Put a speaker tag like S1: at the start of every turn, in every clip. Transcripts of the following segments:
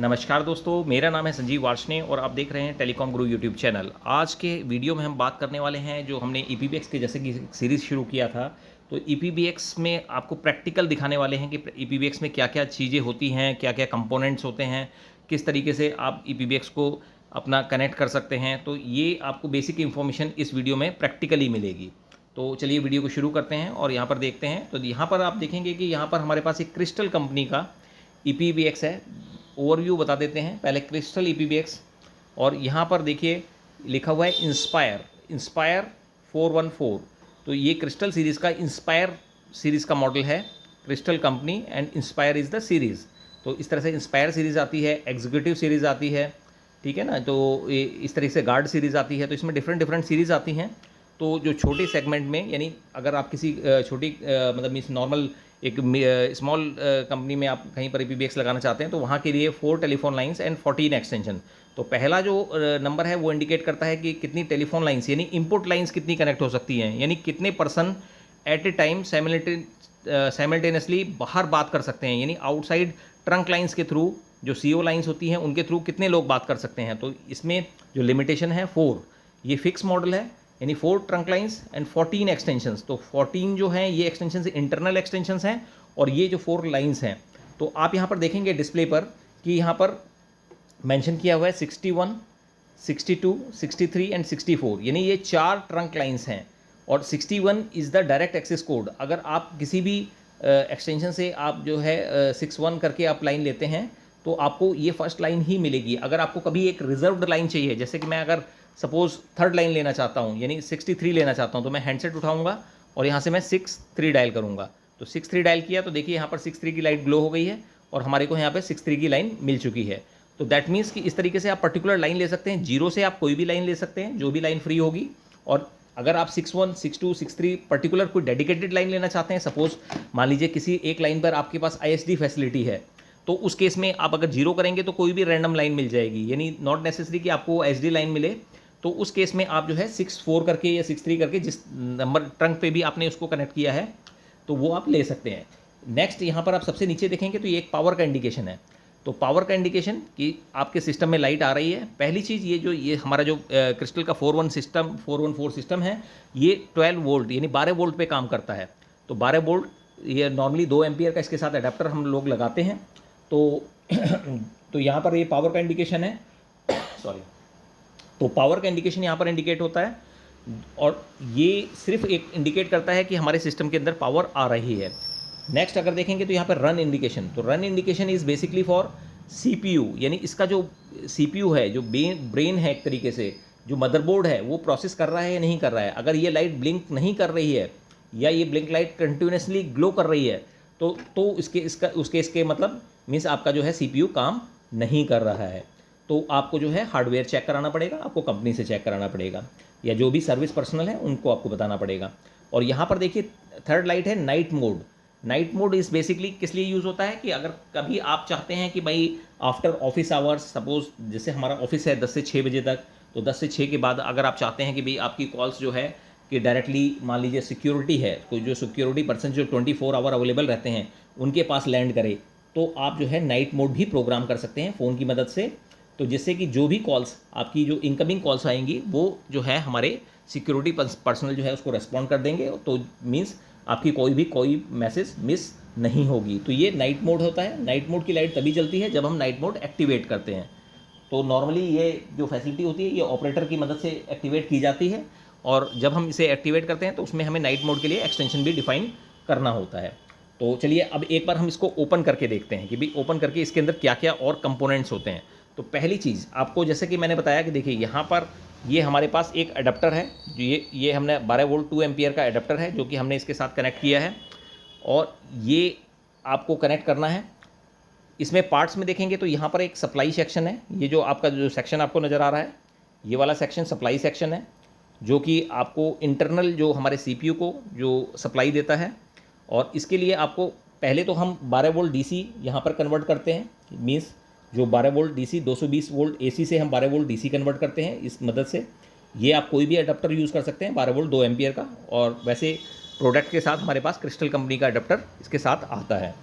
S1: नमस्कार दोस्तों, मेरा नाम है संजीव वार्ष्णेय और आप देख रहे हैं टेलीकॉम गुरु यूट्यूब चैनल। आज के वीडियो में हम बात करने वाले हैं जो हमने ईपीबीएक्स के जैसे कि सीरीज़ शुरू किया था। तो ईपीबीएक्स में आपको प्रैक्टिकल दिखाने वाले हैं कि ईपीबीएक्स में क्या-क्या चीज़ें होती हैं, क्या-क्या कंपोनेंट्स होते हैं, किस तरीके से आप ईपीबीएक्स को अपना कनेक्ट कर सकते हैं। तो ये आपको बेसिक इन्फॉर्मेशन इस वीडियो में प्रैक्टिकली मिलेगी। तो चलिए वीडियो को शुरू करते हैं और यहाँ पर देखते हैं। तो यहाँ पर आप देखेंगे कि यहाँ पर हमारे पास एक क्रिस्टल कंपनी का ईपीबीएक्स है। ओवरव्यू बता देते हैं पहले क्रिस्टल ईपीबीएक्स। और यहाँ पर देखिए लिखा हुआ है इंस्पायर 414। तो ये क्रिस्टल सीरीज़ का इंस्पायर सीरीज़ का मॉडल है, crystal company and inspire is the series. तो इस तरह से इंस्पायर सीरीज़ आती है, एग्जीक्यूटिव सीरीज़ आती है, ठीक है ना। तो इस तरह से गार्ड सीरीज़ आती है। तो इसमें डिफरेंट सीरीज़ आती हैं। तो जो छोटे सेगमेंट में, यानी अगर आप किसी छोटी मतलब मीन्स नॉर्मल एक स्मॉल कंपनी में आप कहीं पर ईपीबीएक्स लगाना चाहते हैं तो वहाँ के लिए 4 टेलीफोन लाइंस एंड 14 एक्सटेंशन। तो पहला जो नंबर है वो इंडिकेट करता है कि कितनी टेलीफोन लाइंस यानी इनपुट लाइंस कितनी कनेक्ट हो सकती हैं, यानी कितने person at A time simultaneously बाहर बात कर सकते हैं, यानी आउटसाइड ट्रंक लाइंस के थ्रू जो सीओ लाइंस होती हैं उनके थ्रू कितने लोग बात कर सकते हैं। तो इसमें जो लिमिटेशन है 4, ये फिक्स मॉडल है, यानी 4 ट्रंक लाइंस एंड 14 एक्सटेंशंस। तो 14 जो हैं ये एक्सटेंशन इंटरनल एक्सटेंशंस हैं और ये जो 4 लाइंस हैं। तो आप यहाँ पर देखेंगे डिस्प्ले पर कि यहाँ पर मेंशन किया हुआ है 61, 62, 63 एंड 64, यानी ये 4 ट्रंक लाइंस हैं। और 61 is the direct access code. अगर आप किसी भी एक्सटेंशन से आप जो है 61 करके आप लाइन लेते हैं तो आपको ये फर्स्ट लाइन ही मिलेगी। अगर आपको कभी एक रिजर्व्ड लाइन चाहिए, जैसे कि मैं अगर सपोज थर्ड लाइन लेना चाहता हूँ यानी 63 लेना चाहता हूँ, तो मैं हैंडसेट उठाऊंगा और यहाँ से मैं 63 डायल करूँगा। तो 63 डायल किया तो देखिए यहाँ पर 63 की लाइट ग्लो हो गई है और हमारे को यहाँ पे 63 की लाइन मिल चुकी है। तो दैट मीन्स कि इस तरीके से आप पर्टिकुलर लाइन ले सकते हैं। जीरो से आप कोई भी लाइन ले सकते हैं, जो भी लाइन फ्री होगी। और अगर आप 61, 62, 63 पर्टिकुलर कोई डेडिकेटेड लाइन लेना चाहते हैं, सपोज मान लीजिए किसी एक लाइन पर आपके पास ISD फैसिलिटी है, तो उस केस में आप अगर जीरो करेंगे तो कोई भी रैंडम लाइन मिल जाएगी, यानी नॉट नेसेसरी कि आपको SD लाइन मिले। तो उस केस में आप जो है 64 करके या 63 करके जिस नंबर ट्रंक पे भी आपने उसको कनेक्ट किया है तो वो आप ले सकते हैं। नेक्स्ट यहाँ पर आप सबसे नीचे देखेंगे तो ये एक पावर का इंडिकेशन है। तो पावर का इंडिकेशन कि आपके सिस्टम में लाइट आ रही है। पहली चीज़ ये हमारा जो क्रिस्टल का 414 सिस्टम है, ये 12 वोल्ट यानी 12 वोल्ट पे काम करता है। तो 12 वोल्ट ये नॉर्मली 2 एम्पियर का इसके साथ अडेप्टर हम लोग लगाते हैं। तो यहाँ पर ये पावर का इंडिकेशन है सॉरी। तो पावर का इंडिकेशन यहाँ पर इंडिकेट होता है और ये सिर्फ एक इंडिकेट करता है कि हमारे सिस्टम के अंदर पावर आ रही है। नेक्स्ट अगर देखेंगे तो यहाँ पर रन इंडिकेशन। तो run indication is basically for CPU, यानी इसका जो CPU है, जो ब्रेन है, एक तरीके से जो मदरबोर्ड है वो प्रोसेस कर रहा है या नहीं कर रहा है। अगर ये लाइट ब्लिंक नहीं कर रही है या ये ब्लिंक लाइट कंटिन्यूसली ग्लो कर रही है तो इसके मतलब मीन्स आपका जो है CPU काम नहीं कर रहा है। तो आपको जो है हार्डवेयर चेक कराना पड़ेगा, आपको कंपनी से चेक कराना पड़ेगा या जो भी सर्विस पर्सनल है उनको आपको बताना पड़ेगा। और यहाँ पर देखिए थर्ड लाइट है night mode. Night mode is basically किस लिए यूज़ होता है कि अगर कभी आप चाहते हैं कि भाई आफ्टर ऑफिस आवर्स, सपोज जैसे हमारा ऑफिस है 10 से 6 बजे तक, तो 10 से 6 के बाद अगर आप चाहते हैं कि भाई आपकी कॉल्स जो है कि डायरेक्टली मान लीजिए सिक्योरिटी है, कोई जो सिक्योरिटी पर्सन जो 24 आवर अवेलेबल रहते हैं उनके पास लैंड करे, तो आप जो है नाइट मोड भी प्रोग्राम कर सकते हैं फ़ोन की मदद से। तो जिससे कि जो भी कॉल्स आपकी जो इनकमिंग कॉल्स आएंगी वो जो है हमारे सिक्योरिटी पर्सनल जो है उसको रेस्पॉन्ड कर देंगे। तो मीन्स आपकी कोई मैसेज मिस नहीं होगी। तो ये नाइट मोड होता है। नाइट मोड की लाइट तभी जलती है जब हम नाइट मोड एक्टिवेट करते हैं। तो नॉर्मली ये जो फैसिलिटी होती है ये ऑपरेटर की मदद से एक्टिवेट की जाती है और जब हम इसे एक्टिवेट करते हैं तो उसमें हमें नाइट मोड के लिए एक्सटेंशन भी डिफाइन करना होता है। तो चलिए अब एक बार हम इसको ओपन करके देखते हैं कि भाई ओपन करके इसके अंदर क्या क्या और कंपोनेंट्स होते हैं। तो पहली चीज़ आपको जैसे कि मैंने बताया कि देखिए यहाँ पर ये हमारे पास एक अडेप्टर है, जो ये हमने 12 वोल्ट 2 एम्पियर का अडेप्टर है जो कि हमने इसके साथ कनेक्ट किया है और ये आपको कनेक्ट करना है। इसमें पार्ट्स में देखेंगे तो यहाँ पर एक सप्लाई सेक्शन है। ये जो आपका जो सेक्शन आपको नज़र आ रहा है ये वाला सेक्शन सप्लाई सेक्शन है, जो कि आपको इंटरनल जो हमारे CPU को जो सप्लाई देता है। और इसके लिए आपको पहले तो हम 12 वोल्ट DC यहाँ पर कन्वर्ट करते हैं, मीन्स जो 12 वोल्ट DC 220 वोल्ट AC से हम 12 वोल्ट DC कन्वर्ट करते हैं इस मदद से। ये आप कोई भी अडेप्टर यूज़ कर सकते हैं 12 वोल्ट 2 एम्पियर का। और वैसे प्रोडक्ट के साथ हमारे पास क्रिस्टल कंपनी का अडेप्टर इसके साथ आता है।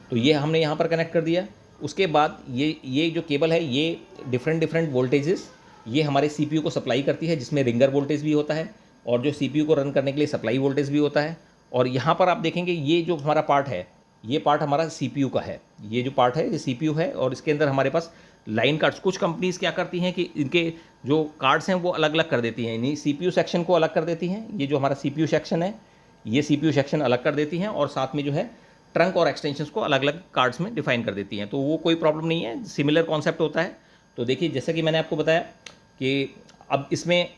S1: तो ये हमने यहाँ पर कनेक्ट कर दिया। उसके बाद ये जो केबल है ये डिफरेंट वोल्टेजेस ये हमारे सीपीयू को सप्लाई करती है, जिसमें रिंगर वोल्टेज भी होता है और जो सीपीयू को रन करने के लिए सप्लाई वोल्टेज भी होता है। और यहाँ पर आप देखेंगे ये जो हमारा पार्ट है, ये पार्ट हमारा सीपीयू का है। ये जो पार्ट है ये सीपीयू है और इसके अंदर हमारे पास लाइन कार्ड्स, कुछ कंपनीज़ क्या करती हैं कि इनके जो कार्ड्स हैं वो अलग अलग कर देती हैं, यानी सीपीयू सेक्शन को अलग कर देती हैं। ये जो हमारा सीपीयू सेक्शन है ये सीपीयू सेक्शन अलग कर देती हैं और साथ में जो है ट्रंक और एक्सटेंशंस को अलग अलग कार्ड्स में डिफाइन कर देती हैं। तो वो कोई प्रॉब्लम नहीं है, सिमिलर कॉन्सेप्ट होता है। तो देखिए जैसा कि मैंने आपको बताया कि अब इसमें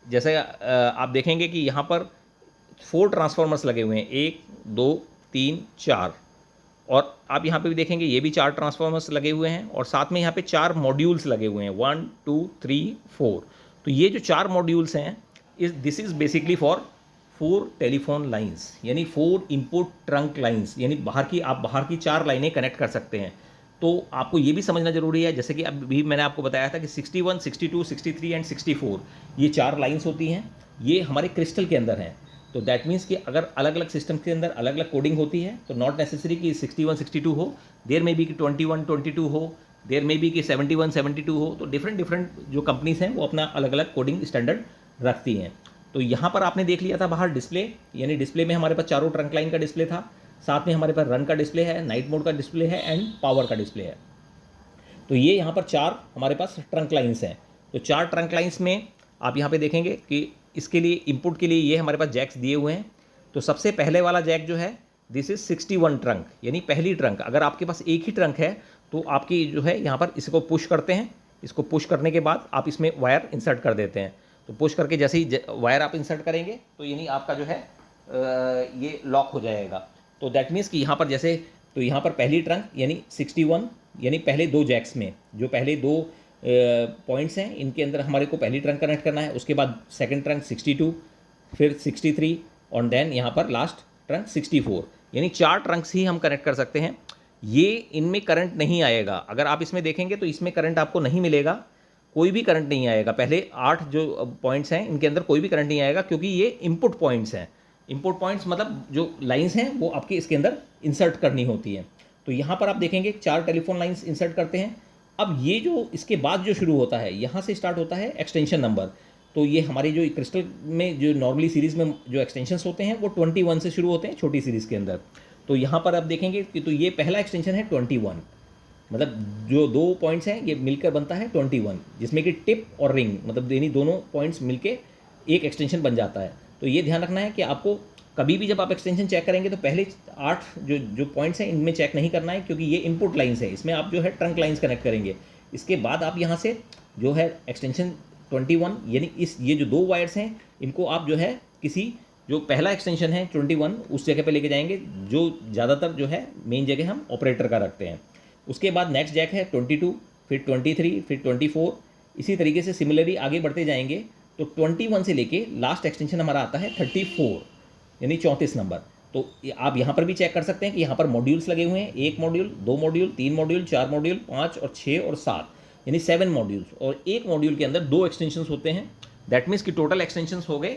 S1: जैसे आप देखेंगे कि यहाँ पर 4 ट्रांसफार्मर्स लगे हुए हैं, 1 2 3 4, और आप यहाँ पे भी देखेंगे ये भी 4 ट्रांसफार्मर्स लगे हुए हैं और साथ में यहाँ पे 4 मॉड्यूल्स लगे हुए हैं, 1 2 3 4। तो ये जो 4 मॉड्यूल्स हैं this is basically for 4 telephone lines, यानी 4 इनपुट ट्रंक लाइंस, यानी बाहर की 4 लाइनें कनेक्ट कर सकते हैं। तो आपको ये भी समझना जरूरी है, जैसे कि अभी मैंने आपको बताया था कि 61, 62, 63 एंड 64 ये 4 लाइंस होती हैं, ये हमारे क्रिस्टल के अंदर हैं। तो दैट मीन्स कि अगर अलग अलग सिस्टम के अंदर अलग अलग कोडिंग होती है तो नॉट नेसेसरी कि 61, 62 हो, देयर में भी कि 21, 22 हो, देयर में भी कि 71, 72 हो। तो डिफरेंट जो कंपनीज हैं वो अपना अलग अलग कोडिंग स्टैंडर्ड रखती हैं। तो यहाँ पर आपने देख लिया था बाहर डिस्प्ले, यानी डिस्प्ले में हमारे पास चारों ट्रंक लाइन का डिस्प्ले था, साथ में हमारे पास रन का डिस्प्ले है, नाइट मोड का डिस्प्ले है एंड पावर का डिस्प्ले है। तो ये यहाँ पर 4 हमारे पास ट्रंक लाइन्स हैं। तो 4 ट्रंक लाइन्स में आप यहाँ पे देखेंगे कि इसके लिए इनपुट के लिए ये हमारे पास जैक्स दिए हुए हैं। तो सबसे पहले वाला जैक जो है दिस इज 61 ट्रंक, यानी पहली ट्रंक। अगर आपके पास एक ही ट्रंक है तो आपकी जो है यहाँ पर इसको पुश करते हैं, इसको पुश करने के बाद आप इसमें वायर इंसर्ट कर देते हैं। तो पुश करके जैसे ही वायर आप इंसर्ट करेंगे तो यानी आपका जो है ये लॉक हो जाएगा। तो दैट मीन्स कि यहाँ पर जैसे, तो यहाँ पर पहली ट्रंक यानी 61, यानी पहले 2 जैक्स में जो पहले 2 पॉइंट्स हैं इनके अंदर हमारे को पहली ट्रंक कनेक्ट करना है। उसके बाद सेकंड ट्रंक 62, फिर 63 और देन यहाँ पर लास्ट ट्रंक 64, यानी 4 ट्रंक्स ही हम कनेक्ट कर सकते हैं। ये इनमें करंट नहीं आएगा, अगर आप इसमें देखेंगे तो इसमें करंट आपको नहीं मिलेगा, कोई भी करंट नहीं आएगा। पहले 8 जो पॉइंट्स हैं इनके अंदर कोई भी करंट नहीं आएगा, क्योंकि ये इनपुट पॉइंट्स हैं। इनपुट पॉइंट्स मतलब जो लाइंस हैं वो आपके इसके अंदर इंसर्ट करनी होती है। तो यहाँ पर आप देखेंगे 4 टेलीफोन लाइंस इंसर्ट करते हैं। अब ये जो इसके बाद जो शुरू होता है यहाँ से स्टार्ट होता है एक्सटेंशन नंबर। तो ये हमारी जो क्रिस्टल में जो नॉर्मली सीरीज़ में जो एक्सटेंशंस होते हैं वो 21 से शुरू होते हैं छोटी सीरीज़ के अंदर। तो यहाँ पर आप देखेंगे कि तो ये पहला एक्सटेंशन है 21, मतलब जो 2 पॉइंट्स हैं ये मिलकर बनता है 21, जिसमें कि टिप और रिंग मतलब यानी दोनों पॉइंट्स मिलके एक एक्सटेंशन बन जाता है। तो ये ध्यान रखना है कि आपको कभी भी जब आप एक्सटेंशन चेक करेंगे तो पहले 8 जो पॉइंट्स हैं इनमें चेक नहीं करना है, क्योंकि ये इनपुट लाइंस है, इसमें आप जो है ट्रंक लाइंस कनेक्ट करेंगे। इसके बाद आप यहाँ से जो है एक्सटेंशन 21 यानी ये जो 2 वायर्स हैं इनको आप जो है किसी जो पहला एक्सटेंशन है 21 उस जगह पे लेके जाएंगे, जो ज़्यादातर जो है मेन जगह हम ऑपरेटर का रखते हैं। उसके बाद नेक्स्ट जैक है 22, फिर 23, फिर 24, इसी तरीके से सिमिलरली आगे बढ़ते जाएंगे। तो 21 से लेके लास्ट एक्सटेंशन हमारा आता है 34, यानी 34 नंबर। तो आप यहाँ पर भी चेक कर सकते हैं कि यहाँ पर मॉड्यूल्स लगे हुए हैं, 1 मॉड्यूल, 2 मॉड्यूल, 3 मॉड्यूल, 4 मॉड्यूल, 5 और 6 और 7, यानी 7 मॉड्यूल्स, और एक मॉड्यूल के अंदर 2 एक्सटेंशंस होते हैं। दैट मीन्स कि टोटल एक्सटेंशंस हो गए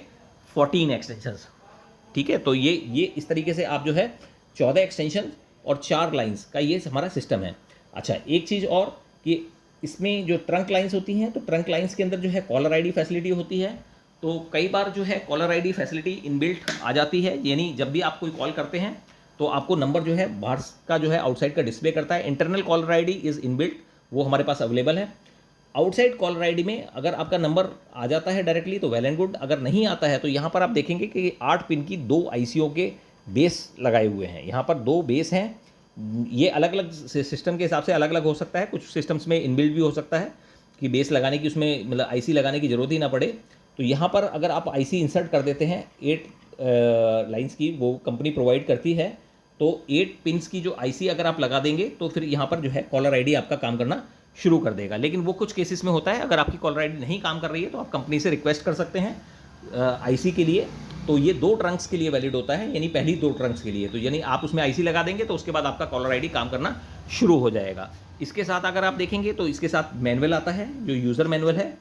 S1: 14 एक्सटेंशंस। ठीक है, तो ये इस तरीके से आप जो है 14 एक्सटेंशन और 4 लाइंस का ये हमारा सिस्टम है। अच्छा, एक चीज़ और कि इसमें जो ट्रंक लाइंस होती हैं तो ट्रंक लाइंस के अंदर जो है कॉलर आईडी फैसिलिटी होती है। तो कई बार जो है कॉलर आईडी फैसिलिटी इनबिल्ट आ जाती है, यानी जब भी आप कोई कॉल करते हैं तो आपको नंबर जो है बाहर का जो है आउटसाइड का डिस्प्ले करता है। Internal caller ID is inbuilt, वो हमारे पास अवेलेबल है। आउटसाइड कॉलर आईडी में अगर आपका नंबर आ जाता है डायरेक्टली तो वेल एंड गुड, अगर नहीं आता है तो यहाँ पर आप देखेंगे कि 8 पिन की 2 आईसीओ के बेस लगाए हुए हैं। यहाँ पर 2 बेस हैं, ये अलग अलग सिस्टम के हिसाब से अलग अलग हो सकता है। कुछ सिस्टम्स में इनबिल्ट भी हो सकता है कि बेस लगाने की, उसमें मतलब आईसी लगाने की ज़रूरत ही ना पड़े। तो यहाँ पर अगर आप आईसी इंसर्ट कर देते हैं 8 लाइंस की, वो कंपनी प्रोवाइड करती है, तो 8 पिन्स की जो आईसी अगर आप लगा देंगे तो फिर यहाँ पर जो है कॉलर आईडी आपका काम करना शुरू कर देगा। लेकिन वो कुछ केसेस में होता है, अगर आपकी कॉलर आईडी नहीं काम कर रही है तो आप कंपनी से रिक्वेस्ट कर सकते हैं आईसी के लिए। तो ये 2 ट्रंक्स के लिए वैलिड होता है, यानी पहली 2 ट्रंक्स के लिए। तो यानी आप उसमें आईसी लगा देंगे तो उसके बाद आपका कॉलर आईडी काम करना शुरू हो जाएगा। इसके साथ अगर आप देखेंगे तो इसके साथ मैनुअल आता है, जो यूज़र मैनुअल है।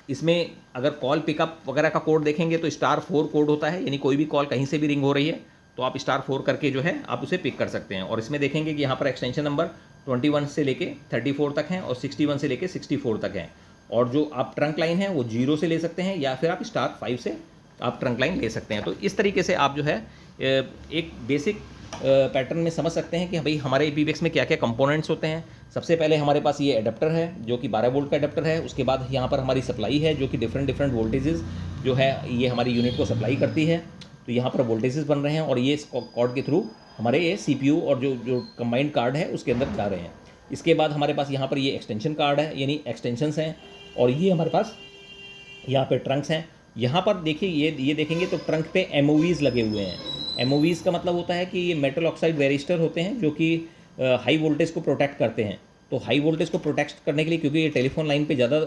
S1: इसमें अगर कॉल पिकअप वगैरह का कोड देखेंगे तो *4 कोड होता है, यानी कोई भी कॉल कहीं से भी रिंग हो रही है तो आप *4 करके जो है आप उसे पिक कर सकते हैं। और इसमें देखेंगे कि यहाँ पर एक्सटेंशन नंबर 21 से लेके 34 तक हैं और 61 से लेके 64 तक हैं। और जो आप ट्रंक लाइन है वो 0 से ले सकते हैं या फिर आप *5 से आप ट्रंक लाइन ले सकते हैं। तो इस तरीके से आप जो है एक बेसिक पैटर्न में समझ सकते हैं कि भाई हमारे EPBX में क्या क्या कंपोनेंट्स होते हैं। सबसे पहले हमारे पास ये एडाप्टर है जो कि 12 वोल्ट का एडाप्टर है। उसके बाद यहाँ पर हमारी सप्लाई है जो कि डिफरेंट वोल्टेजेस जो है ये हमारी यूनिट को सप्लाई करती है। तो यहाँ पर वोल्टेजेस बन रहे हैं और ये इस कॉर्ड के थ्रू हमारे ये CPU और जो कंबाइंड कार्ड है उसके अंदर जा रहे हैं। इसके बाद हमारे पास यहाँ पर ये एक्सटेंशन कार्ड है, यानी एक्सटेंशंस हैं, और ये हमारे पास यहाँ पे ट्रंक्स हैं। यहाँ पर देखिए ये देखेंगे तो ट्रंक पे MOVs लगे हुए हैं। MOVs का मतलब होता है कि ये मेटल ऑक्साइड वेरिस्टर होते हैं जो कि हाई वोल्टेज को प्रोटेक्ट करते हैं। तो हाई वोल्टेज को प्रोटेक्ट करने के लिए, क्योंकि ये टेलीफोन लाइन पे ज़्यादा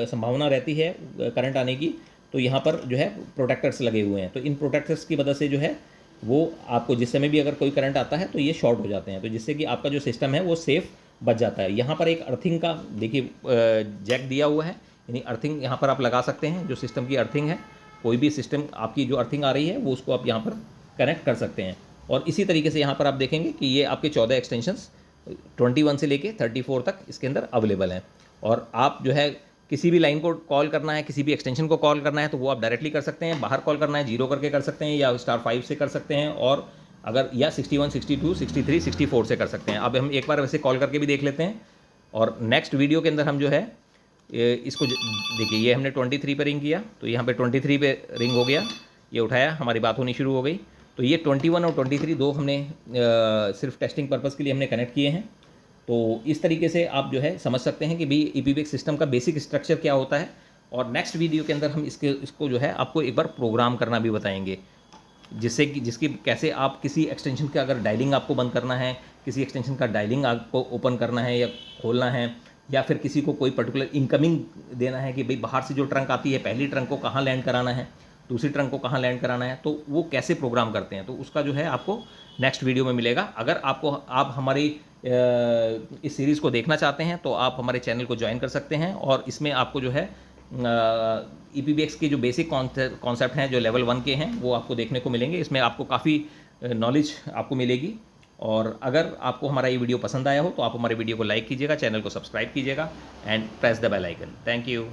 S1: संभावना रहती है करंट आने की, तो यहाँ पर जो है प्रोटेक्टर्स लगे हुए हैं। तो इन प्रोटेक्टर्स की वजह से जो है वो आपको जिस समय भी अगर कोई करंट आता है तो ये शॉर्ट हो जाते हैं, तो जिससे कि आपका जो सिस्टम है वो सेफ़ बच जाता है। यहाँ पर एक अर्थिंग का देखिए जैक दिया हुआ है, यानी अर्थिंग यहाँ पर आप लगा सकते हैं। जो सिस्टम की अर्थिंग है, कोई भी सिस्टम आपकी जो अर्थिंग आ रही है वो उसको आप यहाँ पर कनेक्ट कर सकते हैं। और इसी तरीके से यहाँ पर आप देखेंगे कि ये आपके 14 एक्सटेंशंस 21 से लेके 34 तक इसके अंदर अवेलेबल हैं। और आप जो है किसी भी लाइन को कॉल करना है, किसी भी एक्सटेंशन को कॉल करना है तो वो आप डायरेक्टली कर सकते हैं। बाहर कॉल करना है 0 करके कर सकते हैं या *5 से कर सकते हैं, और अगर या 61, 62, 63, 64 से कर सकते हैं। अब हम एक बार वैसे कॉल करके भी देख लेते हैं। और नेक्स्ट वीडियो के अंदर हम जो है इसको देखिए, ये हमने 23 पे रिंग किया तो यहाँ पे 23 पे रिंग हो गया, ये उठाया, हमारी बात होनी शुरू हो गई। तो ये 21 और 23 दो हमने सिर्फ टेस्टिंग पर्पज़ के लिए हमने कनेक्ट किए हैं। तो इस तरीके से आप जो है समझ सकते हैं कि भाई EPBX सिस्टम का बेसिक स्ट्रक्चर क्या होता है। और नेक्स्ट वीडियो के अंदर हम इसको जो है आपको एक बार प्रोग्राम करना भी बताएंगे, जिसकी कैसे आप किसी एक्सटेंशन का अगर डायलिंग आपको बंद करना है, किसी एक्सटेंशन का डायलिंग आपको ओपन करना है या खोलना है, या फिर किसी को कोई पर्टिकुलर इनकमिंग देना है कि भाई बाहर से जो ट्रंक आती है पहली ट्रंक को कहाँ लैंड कराना है, दूसरी ट्रंक को कहाँ लैंड कराना है, तो वो कैसे प्रोग्राम करते हैं, तो उसका जो है आपको नेक्स्ट वीडियो में मिलेगा। अगर आप हमारी इस सीरीज़ को देखना चाहते हैं तो आप हमारे चैनल को ज्वाइन कर सकते हैं। और इसमें आपको जो है EPBX के जो बेसिक कॉन्सेप्ट हैं जो लेवल 1 के हैं वो आपको देखने को मिलेंगे। इसमें आपको काफ़ी नॉलेज आपको मिलेगी। और अगर आपको हमारा ये वीडियो पसंद आया हो तो आप हमारे वीडियो को लाइक कीजिएगा, चैनल को सब्सक्राइब कीजिएगा and press the bell icon. Thank you.